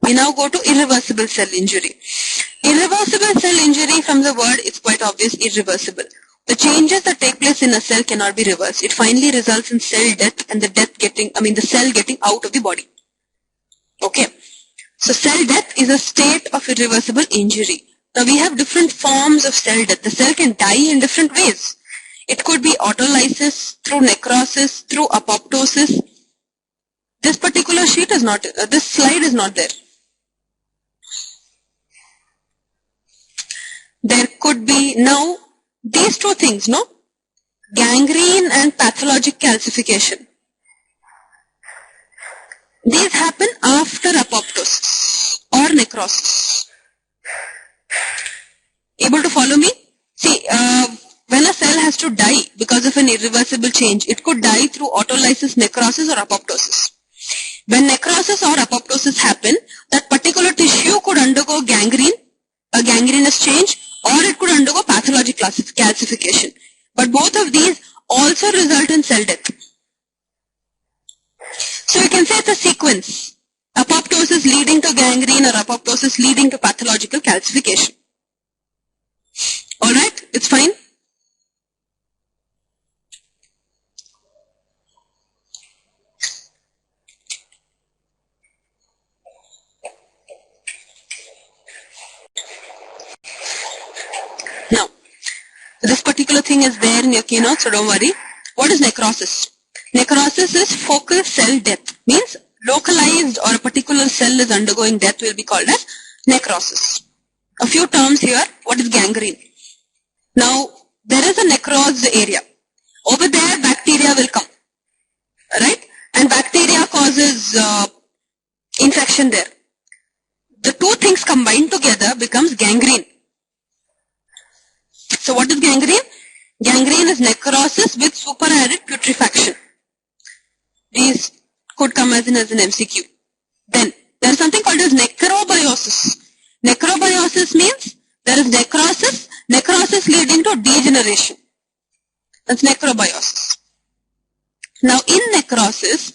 We now go to irreversible cell injury. Irreversible cell injury, from the word, it's quite obvious, irreversible. The changes that take place in a cell cannot be reversed. It finally results in cell death and the cell getting out of the body. Okay. So cell death is a state of irreversible injury. Now we have different forms of cell death. The cell can die in different ways. It could be autolysis, through necrosis, through apoptosis. This particular sheet is not, this slide is not there. There could be now these two things, no? Gangrene and pathologic calcification. These happen after apoptosis or necrosis. Able to follow me? See, when a cell has to die because of an irreversible change, it could die through autolysis, necrosis or apoptosis. When necrosis or apoptosis happen, that particular tissue could undergo gangrene, a gangrenous change, or it could undergo pathologic calcification. But both of these also result in cell death. So you can say it's a sequence. Apoptosis leading to gangrene or apoptosis leading to pathological calcification. Alright, it's fine. Now, this particular thing is there in your keynote, so don't worry. What is necrosis? Necrosis is focal cell death. Means localized or a particular cell is undergoing death will be called as necrosis. A few terms here. What is gangrene? Now, there is a necrosed area. Over there, bacteria will come. Right? And bacteria causes infection there. The two things combined together becomes gangrene. So what is gangrene? Gangrene is necrosis with superadded putrefaction. These could come as an MCQ. Then there is something called as necrobiosis. Necrobiosis means there is necrosis leading to degeneration. That's necrobiosis. Now in necrosis,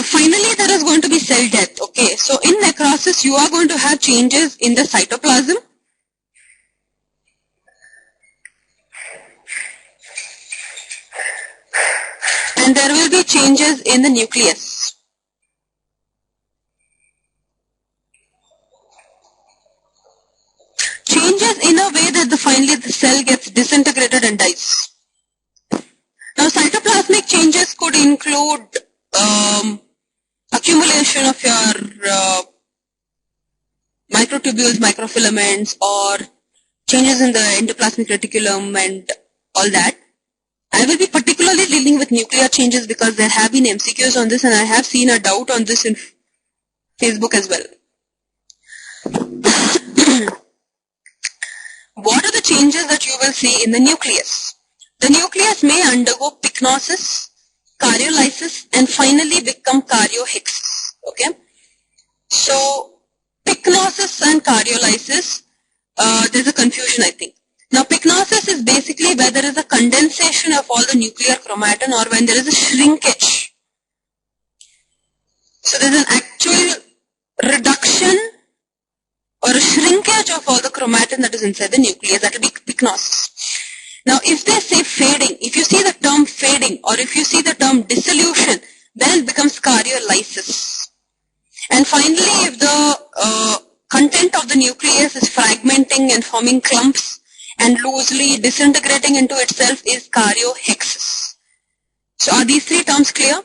finally there is going to be cell death. Okay, so in necrosis you are going to have changes in the cytoplasm. And there will be changes in the nucleus. Changes in a way that finally the cell gets disintegrated and dies. Now cytoplasmic changes could include accumulation of your microtubules, microfilaments, or changes in the endoplasmic reticulum and all that. I will be particularly dealing with nuclear changes because there have been MCQs on this and I have seen a doubt on this in Facebook as well. What are the changes that you will see in the nucleus? The nucleus may undergo pycnosis, karyolysis, and finally become karyohexis. Okay? So, pycnosis and karyolysis, there's a confusion, I think. Now, pycnosis is basically where there is a condensation of all the nuclear chromatin or when there is a shrinkage. So, there is an actual reduction or a shrinkage of all the chromatin that is inside the nucleus. That will be pycnosis. Now, if they say fading, if you see the term fading or if you see the term dissolution, then it becomes karyolysis. And finally, if the content of the nucleus is fragmenting and forming clumps, and loosely disintegrating into itself is karyohexis. So are these three terms clear?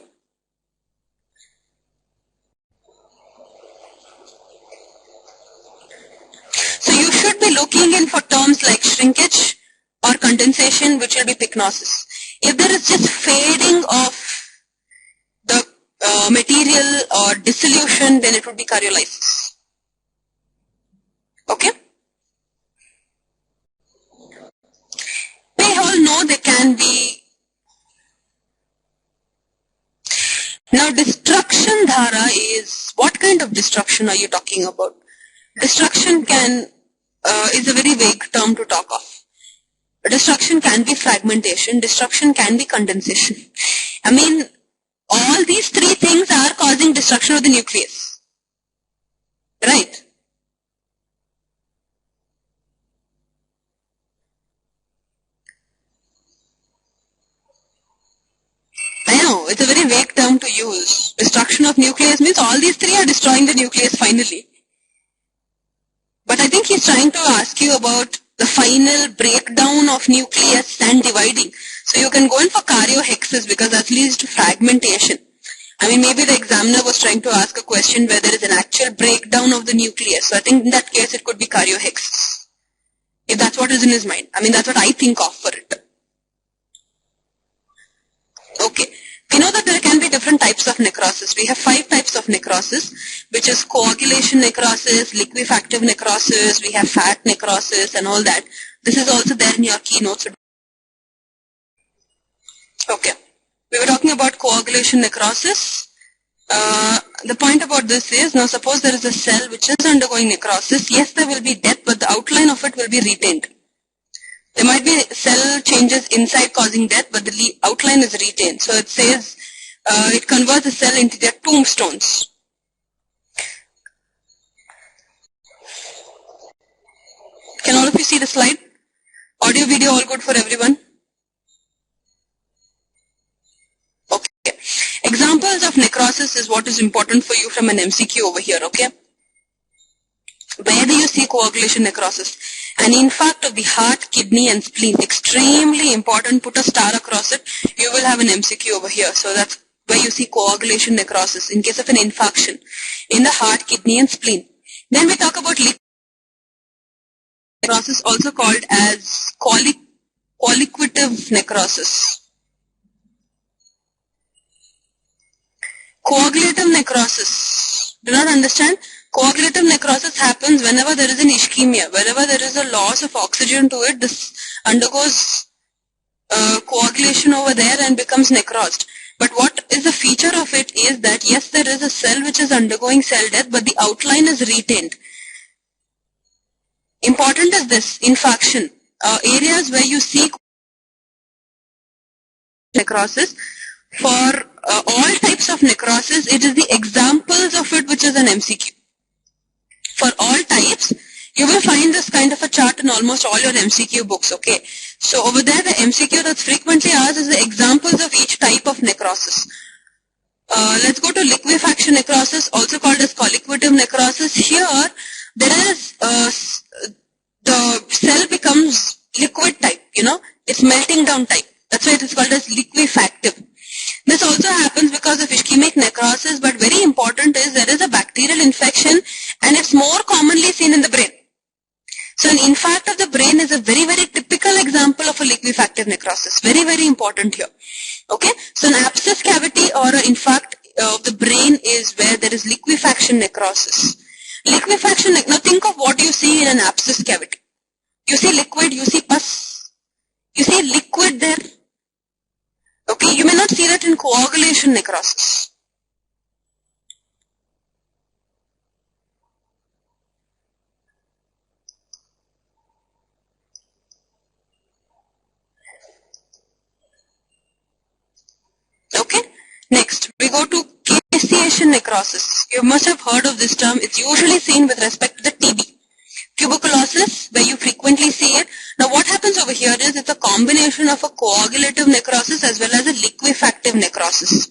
So you should be looking in for terms like shrinkage or condensation, which will be pycnosis. If there is just fading of the material or dissolution, then it would be karyolysis. Okay? We all know they can be. Now destruction dhara is, what kind of destruction are you talking about? Destruction is a very vague term to talk of. Destruction can be fragmentation, destruction can be condensation. I mean, all these three things are causing destruction of the nucleus. Right? I know, it's a very vague term to use. Destruction of nucleus means all these three are destroying the nucleus finally. But I think he's trying to ask you about the final breakdown of nucleus and dividing. So you can go in for karyohexes because that leads to fragmentation. I mean, maybe the examiner was trying to ask a question where there is an actual breakdown of the nucleus. So I think in that case it could be karyohexes. If that's what is in his mind. I mean, that's what I think of for it. Okay. We know that there can be different types of necrosis. We have 5 types of necrosis, which is coagulation necrosis, liquefactive necrosis, we have fat necrosis and all that. This is also there in your keynotes. Okay. We were talking about coagulation necrosis. The point about this is, now suppose there is a cell which is undergoing necrosis. Yes, there will be death, but the outline of it will be retained. There might be cell changes inside causing death, but the outline is retained. So it says it converts the cell into their tombstones. Can all of you see the slide? Audio, video, all good for everyone? Okay. Examples of necrosis is what is important for you from an MCQ over here, okay? Where do you see coagulation necrosis? An infarct of the heart, kidney and spleen. Extremely important. Put a star across it. You will have an MCQ over here. So that's where you see coagulation necrosis in case of an infarction in the heart, kidney and spleen. Then we talk about necrosis, also called as colliquative necrosis. Coagulative necrosis. Do not understand? Coagulative necrosis happens whenever there is an ischemia. Wherever there is a loss of oxygen to it, this undergoes coagulation over there and becomes necrosed. But what is the feature of it is that yes, there is a cell which is undergoing cell death, but the outline is retained. Important is this, infarction. Areas where you see necrosis, for all types of necrosis, it is the examples of it which is an MCQ. For all types, you will find this kind of a chart in almost all your MCQ books, okay? So over there, the MCQ that's frequently asked is the examples of each type of necrosis. Let's go to liquefaction necrosis, also called as colliquative necrosis. Here, there is, the cell becomes liquid type, you know, it's melting down type. That's why it is called as liquefactive. This also happens because of ischemic necrosis, but very important is there is a bacterial infection and it's more commonly seen in the brain. So an infarct of the brain is a very, very typical example of a liquefactive necrosis. Very, very important here. Okay, so an abscess cavity or an infarct of the brain is where there is liquefaction necrosis. Liquefaction, now think of what you see in an abscess cavity. You see liquid, you see pus, you see liquid there. Okay, you may not see that in coagulation necrosis. Okay, next we go to caseation necrosis. You must have heard of this term. It's usually seen with respect to the TB. Tuberculosis, where you frequently see it. Now what happens over here is it's a combination of a coagulative necrosis as well as a liquefactive necrosis.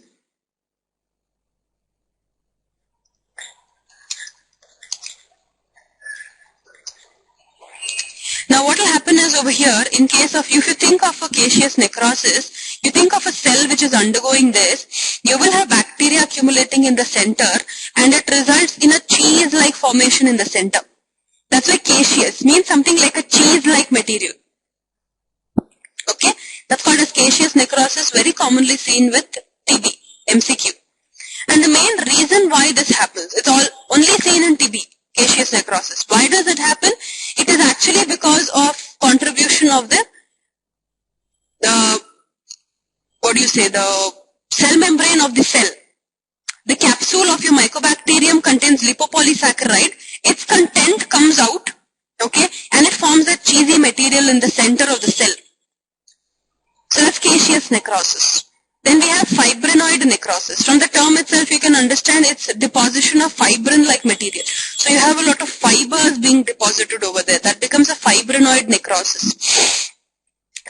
Now what will happen is over here, in case of, if you think of a caseous necrosis, you think of a cell which is undergoing this, you will have bacteria accumulating in the center and it results in a cheese-like formation in the center. That's why caseous means something like a cheese-like material. Okay, that's called as caseous necrosis, very commonly seen with TB, MCQ. And the main reason why this happens, it's only seen in TB, caseous necrosis. Why does it happen? It is actually because of contribution of the cell membrane of the cell. The capsule of your mycobacterium contains lipopolysaccharide. Its content comes out, okay, and it forms a cheesy material in the center of the cell. So that's caseous necrosis. Then we have fibrinoid necrosis. From the term itself, you can understand it's deposition of fibrin-like material. So you have a lot of fibers being deposited over there. That becomes a fibrinoid necrosis.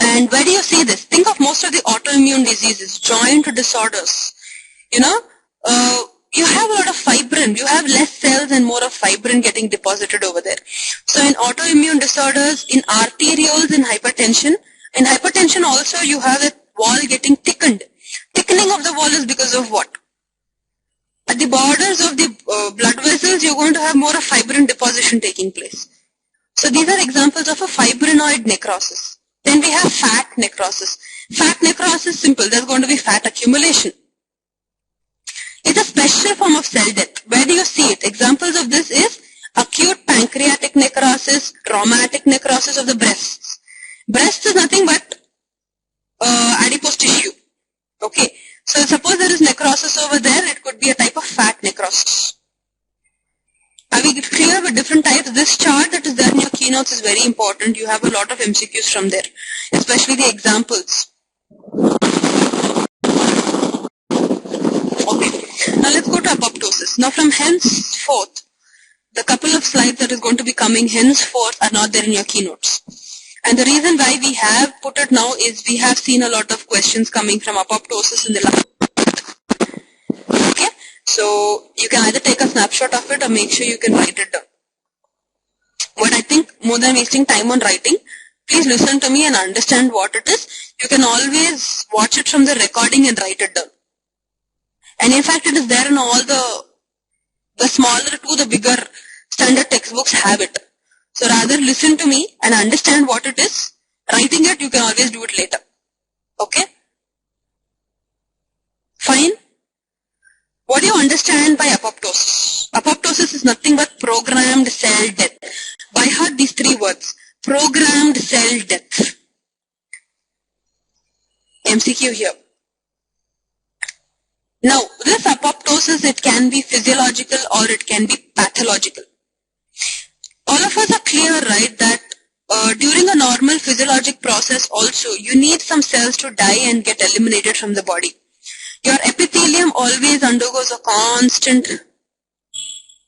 And where do you see this? Think of most of the autoimmune diseases, joint disorders. You know, you have a lot of fibrin. You have less cells and more of fibrin getting deposited over there. So in autoimmune disorders, in arterioles, in hypertension also you have a wall getting thickened. Thickening of the wall is because of what? At the borders of the blood vessels, you're going to have more of fibrin deposition taking place. So these are examples of a fibrinoid necrosis. Then we have fat necrosis. Fat necrosis, simple. There's going to be fat accumulation. It's a special form of cell death. Where do you see it? Examples of this is acute pancreatic necrosis, traumatic necrosis of the breasts. Breast is nothing but adipose tissue. Okay. So suppose there is necrosis over there, it could be a type of fat necrosis. Are we clear with different types? This chart that is there in your keynotes is very important. You have a lot of MCQs from there, especially the examples. Okay. Now let's go to apoptosis. Now from henceforth, the couple of slides that is going to be coming henceforth are not there in your keynotes. And the reason why we have put it now is we have seen a lot of questions coming from apoptosis in the last. Okay, so you can either take a snapshot of it or make sure you can write it down. But I think more than wasting time on writing, please listen to me and understand what it is. You can always watch it from the recording and write it down. And in fact, it is there in all the smaller to the bigger standard textbooks have it. So rather listen to me and understand what it is. Writing it, you can always do it later. Okay? Fine? What do you understand by apoptosis? Apoptosis is nothing but programmed cell death. By heart these three words. Programmed cell death. MCQ here. Now, this apoptosis, it can be physiological or it can be pathological. All of us are clear, right, that during a normal physiologic process also, you need some cells to die and get eliminated from the body. Your epithelium always undergoes a constant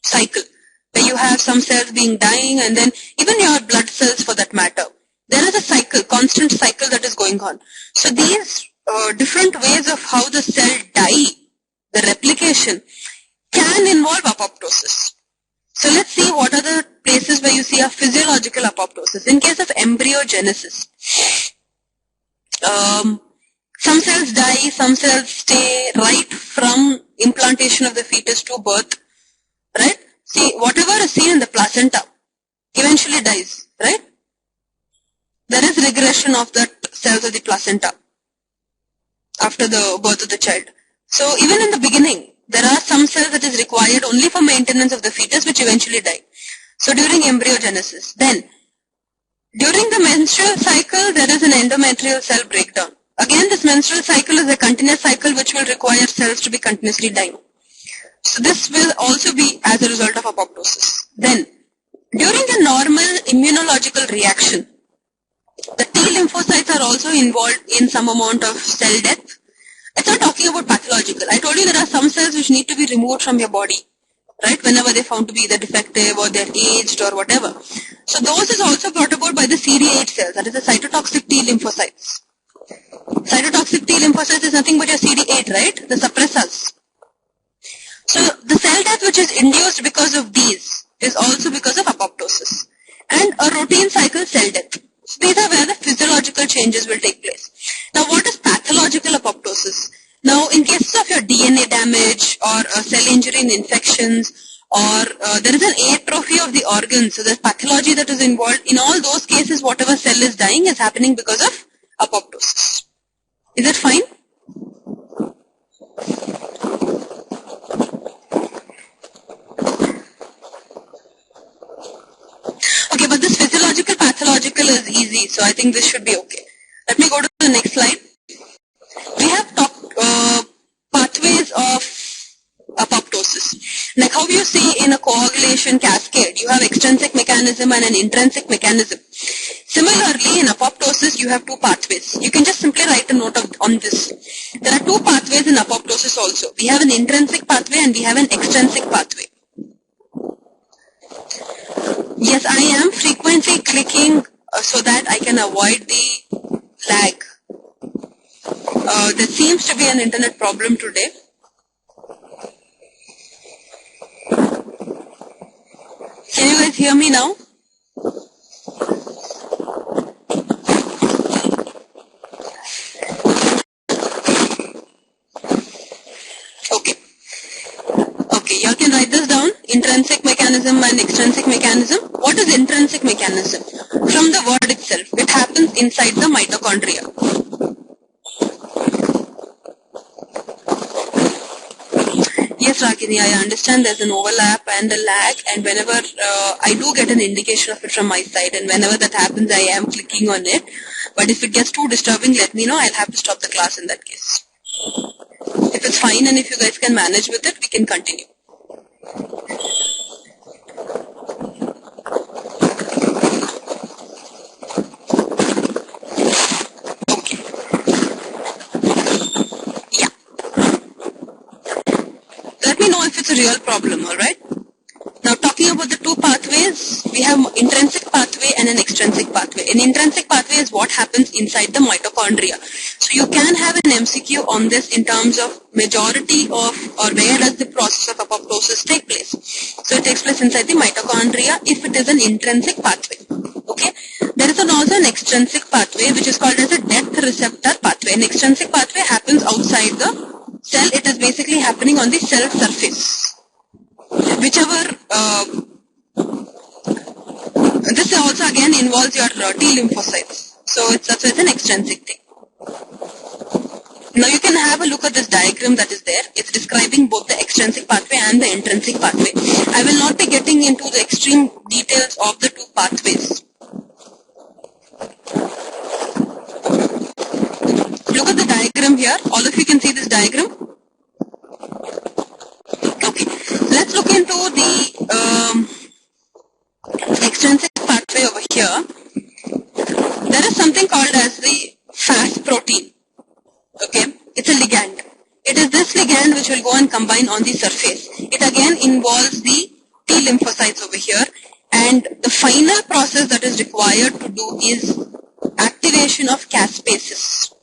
cycle, where you have some cells being dying and then even your blood cells for that matter. There is a cycle, constant cycle that is going on. So these different ways of how the cell die, the replication, can involve apoptosis. So let's see what are the places where you see a physiological apoptosis. In case of embryogenesis, some cells die, some cells stay right from implantation of the fetus to birth, right? See, whatever is seen in the placenta eventually dies, right? There is regression of that cells of the placenta after the birth of the child. So even in the beginning, there are some cells that is required only for maintenance of the fetus which eventually die. So during embryogenesis, then during the menstrual cycle, there is an endometrial cell breakdown. Again, this menstrual cycle is a continuous cycle which will require cells to be continuously dying. So this will also be as a result of apoptosis. Then, during the normal immunological reaction, the T lymphocytes are also involved in some amount of cell death. It's not talking about pathological. I told you there are some cells which need to be removed from your body, right? Whenever they're found to be either defective or they're aged or whatever. So those is also brought about by the CD8 cells, that is the cytotoxic T lymphocytes. Cytotoxic T lymphocytes is nothing but your CD8, right? The suppressors. So the cell death which is induced because of these is also because of apoptosis. And a routine cycle cell death. So these are where the physiological changes will take place. Now what is pathological apoptosis? Now in cases of your DNA damage or cell injury and infections or there is an atrophy of the organs, so there's pathology that is involved. In all those cases, whatever cell is dying is happening because of apoptosis. Is it fine? Okay, but this physiological pathological is easy, so I think this should be okay. Let me go to the next slide. We have talked pathways of apoptosis. Like how you see in a coagulation cascade, you have extrinsic mechanism and an intrinsic mechanism. Similarly, in apoptosis, you have two pathways. You can just simply write a note on this. There are two pathways in apoptosis also. We have an intrinsic pathway and we have an extrinsic pathway. Yes, I am frequently clicking so that I can avoid the lag. There seems to be an internet problem today. Can you guys hear me now? Okay. Okay, you can write this down. Intrinsic mechanism and extrinsic mechanism. What is intrinsic mechanism? From the word itself, it happens inside the mitochondria. Yes, Ragini, I understand there's an overlap and a lag, and whenever I do get an indication of it from my side, and whenever that happens, I am clicking on it. But if it gets too disturbing, let me know. I'll have to stop the class in that case. If it's fine and if you guys can manage with it, we can continue. Okay. Yeah. Let me know if it's a real problem, alright? Now talking about the two pathways, we have intrinsic pathway and an extrinsic pathway. An intrinsic pathway is what happens inside the mitochondria. So you can have an MCQ on this in terms of majority of or where does the process of apoptosis take place. So it takes place inside the mitochondria if it is an intrinsic pathway. Okay. There is also an extrinsic pathway which is called as a death receptor pathway. An extrinsic pathway happens outside the cell. It is basically happening on the cell surface. Whichever, this also again involves your T lymphocytes. So that's an extrinsic thing. Now you can have a look at this diagram that is there. It's describing both the extrinsic pathway and the intrinsic pathway. I will not be getting into the extreme details of the two pathways. Look at the diagram here. All of you can see this diagram. Okay, let's look into the extrinsic pathway over here. There is something called as the Fas protein. Okay, it's a ligand. It is this ligand which will go and combine on the surface. It again involves the T lymphocytes over here, and the final process that is required to do is activation of caspases.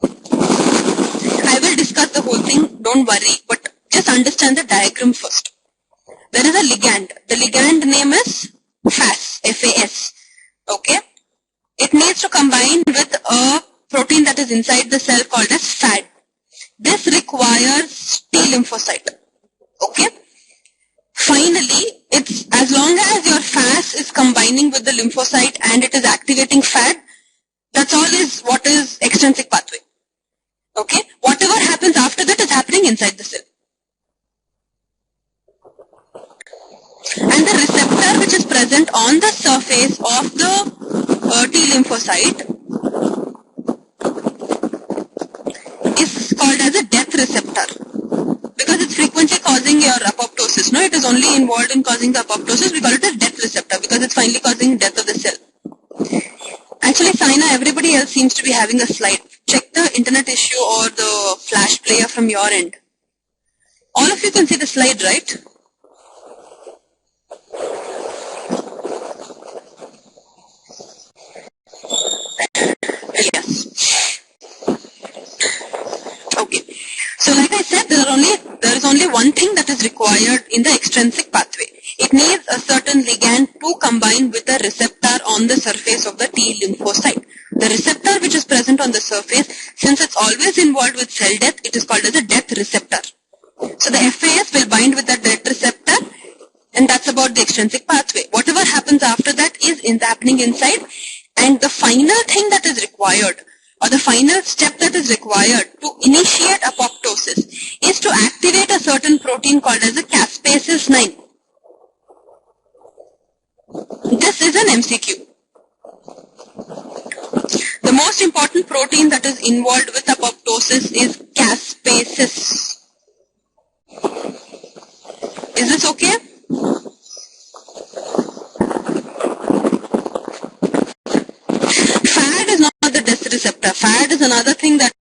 I will discuss the whole thing, don't worry, but just understand the diagram first. There is a ligand. The ligand name is Fas, F-A-S. Okay? It needs to combine with a protein that is inside the cell called as FAD. This requires T lymphocyte. Okay? Finally, it's as long as your Fas is combining with the lymphocyte and it is activating FAD, that's all is what is extrinsic pathway. Okay? Whatever happens after that is happening inside the cell. And the receptor which is present on the surface of the T lymphocyte is called as a death receptor because it's frequently causing your apoptosis. No, it is only involved in causing the apoptosis. We call it a death receptor because it's finally causing death of the cell. Actually, Saina, everybody else seems to be having a slide. Check the internet issue or the flash player from your end. All of you can see the slide, right? Yes. Okay. So like I said, there is only one thing that is required in the extrinsic pathway. It needs a certain ligand to combine with a receptor on the surface of the T lymphocyte. The receptor which is present on the surface, since it's always involved with cell death, it is called as a death receptor. So the FAS will bind with that death receptor, and that's about the extrinsic pathway. Whatever happens after that is happening inside, and the final thing that is required, or the final step that is required to initiate apoptosis is to activate a certain protein called as a caspases 9. This is an MCQ. The most important protein that is involved with apoptosis is caspases. Is this okay? FAD is not the death receptor. FAD is another thing that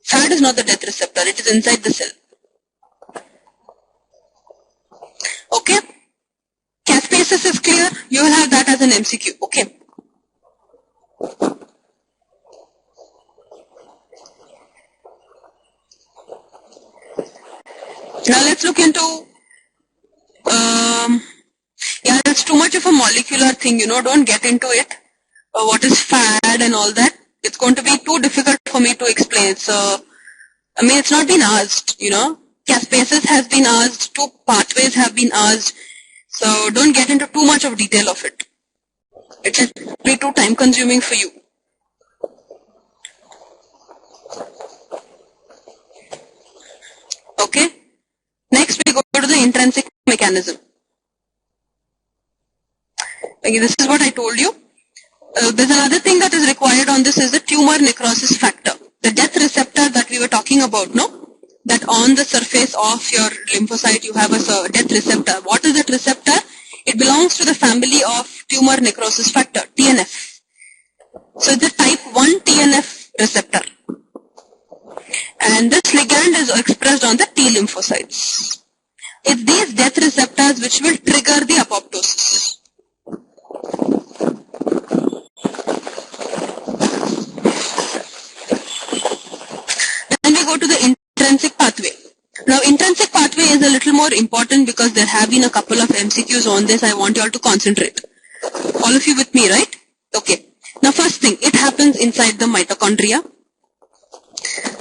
FAD is not the death receptor. It is inside the cell. Okay? Caspases Apoptosis is clear. You will have that as an MCQ. Okay. Now let's look into, yeah, it's too much of a molecular thing, don't get into it. What is FAD and all that. It's going to be too difficult for me to explain. So, I mean, it's not been asked, Caspases has been asked, 2 pathways have been asked. So don't get into too much of detail of it. It will be too time consuming for you. Okay. Next we go to the intrinsic mechanism. Okay, this is what I told you. There's another thing that is required on this is the tumor necrosis factor. The death receptor that we were talking about, no? That on the surface of your lymphocyte you have a death receptor. What is that receptor? It belongs to the family of tumor necrosis factor, TNF. So it's a type 1 TNF receptor. And this ligand is expressed on the T lymphocytes. It's these death receptors which will trigger the apoptosis. Then we go to the intrinsic pathway. Now, intrinsic pathway is a little more important because there have been a couple of MCQs on this. I want you all to concentrate. All of you with me, right? Okay. Now, first thing, it happens inside the mitochondria.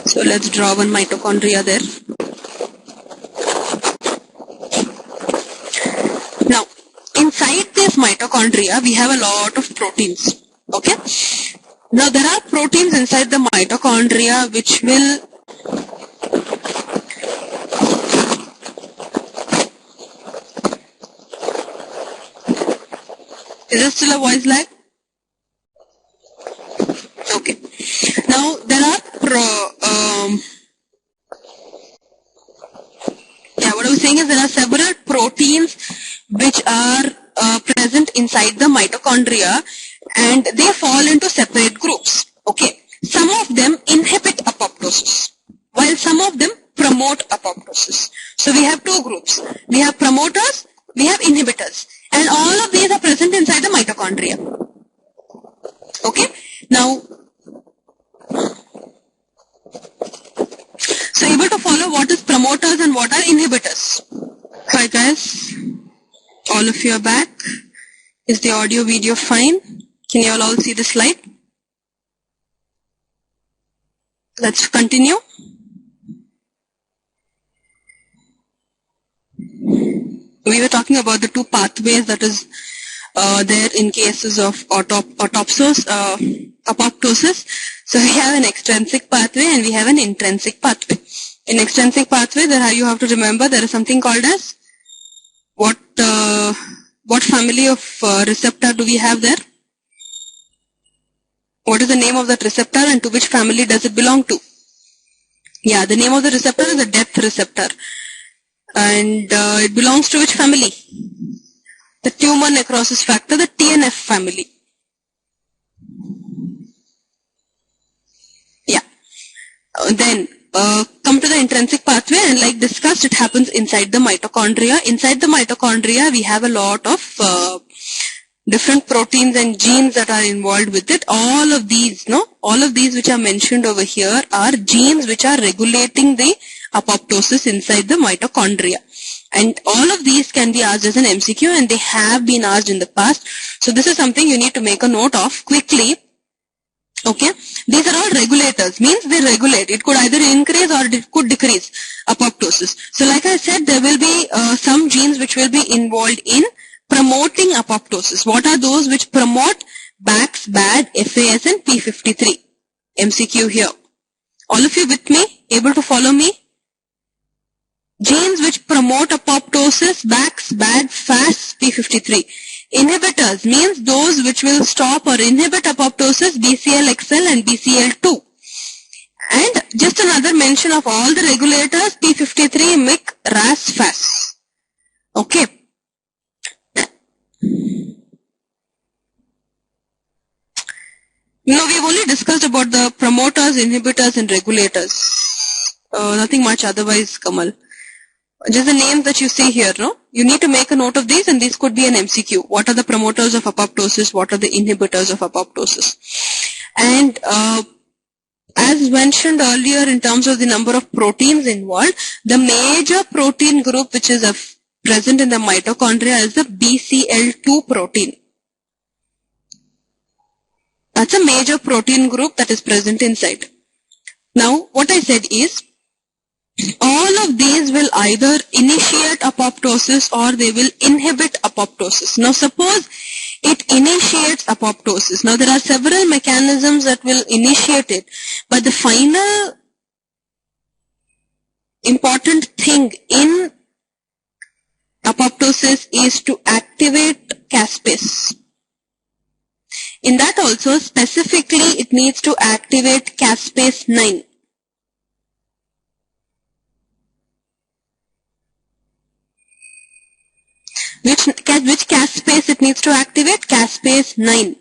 So, let's draw one mitochondria there. Now, inside this mitochondria, we have a lot of proteins. Okay? Now, there are proteins inside the mitochondria which will Is there still a voice lag? Okay. Now there are what I was saying is there are several proteins which are present inside the mitochondria, and they fall into separate groups. Okay. Some of them inhibit apoptosis, while some of them promote apoptosis. So we have 2 groups. We have promoters, we have inhibitors. And all of these are present inside the mitochondria. Okay. Now, so able to follow what is promoters and what are inhibitors. Hi guys. All of you are back. Is the audio video fine? Can you all see the slide? Let's continue. We were talking about the 2 pathways that is there in cases of apoptosis. So we have an extrinsic pathway and we have an intrinsic pathway. In extrinsic pathway, there you have to remember there is something called as what family of receptor do we have there? What is the name of that receptor and to which family does it belong to? Yeah, the name of the receptor is a death receptor. And it belongs to which family? The tumor necrosis factor, the TNF family. Yeah. Then come to the intrinsic pathway, and like discussed, it happens inside the mitochondria. Inside the mitochondria, we have a lot of different proteins and genes that are involved with it. All of these which are mentioned over here are genes which are regulating the apoptosis inside the mitochondria. And all of these can be asked as an MCQ, and they have been asked in the past. So this is something you need to make a note of quickly. Okay. These are all regulators, means they regulate. It could either increase or it could decrease apoptosis. So like I said, there will be some genes which will be involved in promoting apoptosis. What are those which promote BAX, BAD, FAS and P53? MCQ here. All of you with me? Able to follow me? Genes which promote apoptosis, BAX, BAD, FAS, P53. Inhibitors means those which will stop or inhibit apoptosis, BCL-XL and BCL2. And just another mention of all the regulators, P53, MYC, RAS, FAS. Okay. No, we've only discussed about the promoters, inhibitors and regulators. Nothing much otherwise, Kamal. Just the names that you see here, no? You need to make a note of these, and these could be an MCQ. What are the promoters of apoptosis? What are the inhibitors of apoptosis? And as mentioned earlier, in terms of the number of proteins involved, the major protein group which is present in the mitochondria is the BCL2 protein. That's a major protein group that is present inside. Now, what I said is, all of these will either initiate apoptosis or they will inhibit apoptosis. Now, suppose it initiates apoptosis. Now, there are several mechanisms that will initiate it, but the final important thing in apoptosis is to activate caspase. In that also, specifically, it needs to activate caspase 9. Which caspase it needs to activate? Caspase 9.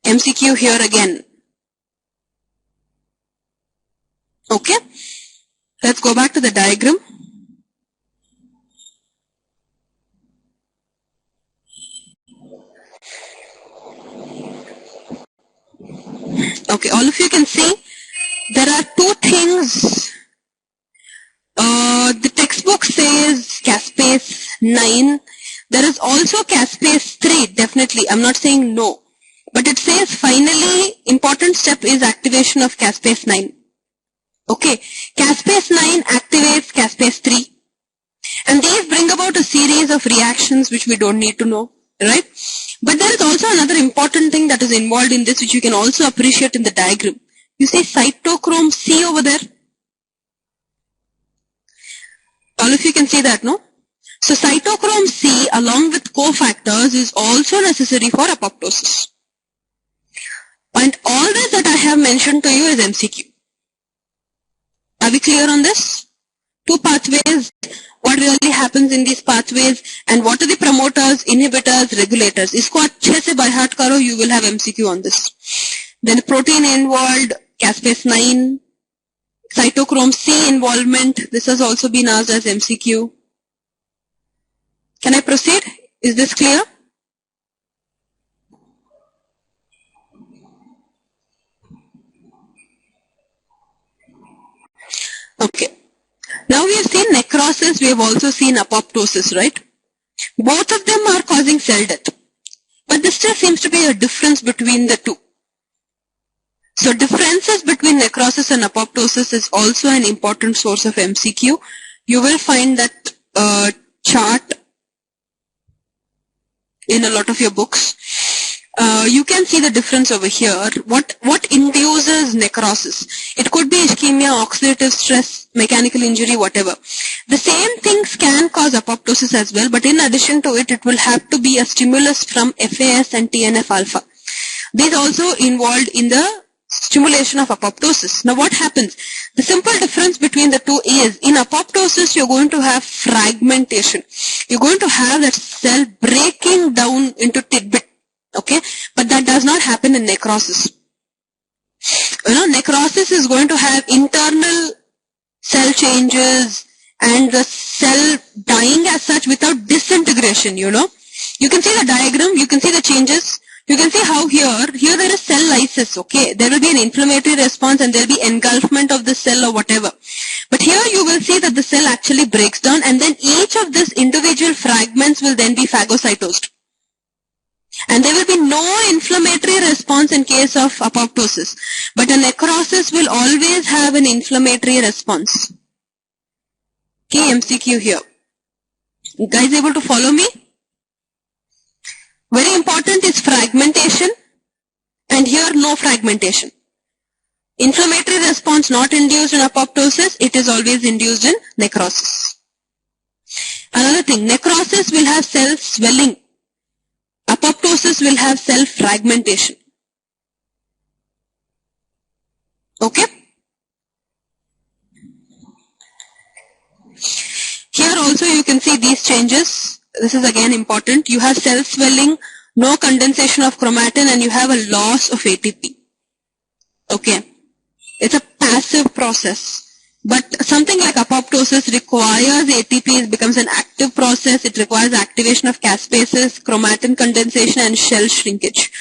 MCQ here again. Okay. Let's go back to the diagram. Okay, all of you can see there are two things. The textbook says caspase 9. There is also caspase 3, definitely. I'm not saying no. But it says finally important step is activation of caspase 9. Okay, caspase 9 activates caspase 3. And these bring about a series of reactions which we don't need to know, right? But there is also another important thing that is involved in this which you can also appreciate in the diagram. You see cytochrome C over there? All of you can see that, no? So cytochrome C along with cofactors is also necessary for apoptosis. And all this that I have mentioned to you is MCQ. Are we clear on this? Two pathways, what really happens in these pathways, and what are the promoters, inhibitors, regulators. Isko अच्छे से by heart karo, you will have MCQ on this. Then protein involved, caspase 9, cytochrome C involvement, this has also been asked as MCQ. Can I proceed? Is this clear? Okay. Now we have seen necrosis, we have also seen apoptosis, right? Both of them are causing cell death. But there still seems to be a difference between the two. So differences between necrosis and apoptosis is also an important source of MCQ. You will find that chart in a lot of your books. You can see the difference over here. What induces necrosis? It could be ischemia, oxidative stress, mechanical injury, whatever. The same things can cause apoptosis as well, but in addition to it, it will have to be a stimulus from FAS and TNF-alpha. These also involved in the stimulation of apoptosis. Now what happens? The simple difference between the two is, in apoptosis, you're going to have fragmentation. You're going to have that cell breaking down into tidbit. Okay, but that does not happen in necrosis. You know, necrosis is going to have internal cell changes and the cell dying as such without disintegration, you know. You can see the diagram, you can see the changes. You can see how here there is cell lysis, okay. There will be an inflammatory response and there will be engulfment of the cell or whatever. But here you will see that the cell actually breaks down, and then each of these individual fragments will then be phagocytosed. And there will be no inflammatory response in case of apoptosis. But a necrosis will always have an inflammatory response. Okay, MCQ here. You guys able to follow me? Very important is fragmentation, and here no fragmentation. Inflammatory response not induced in apoptosis, it is always induced in necrosis. Another thing, necrosis will have cell swelling. Apoptosis will have cell fragmentation. Okay? Here also you can see these changes. This is again important. You have cell swelling, no condensation of chromatin, and you have a loss of ATP. Okay? It's a passive process. But something like apoptosis requires ATP, it becomes an active process. It requires activation of caspases, chromatin condensation, and shell shrinkage.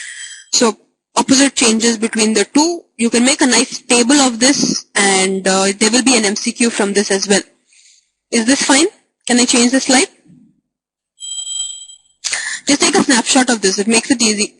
So opposite changes between the two. You can make a nice table of this, and there will be an MCQ from this as well. Is this fine? Can I change the slide? Just take a snapshot of this. It makes it easy.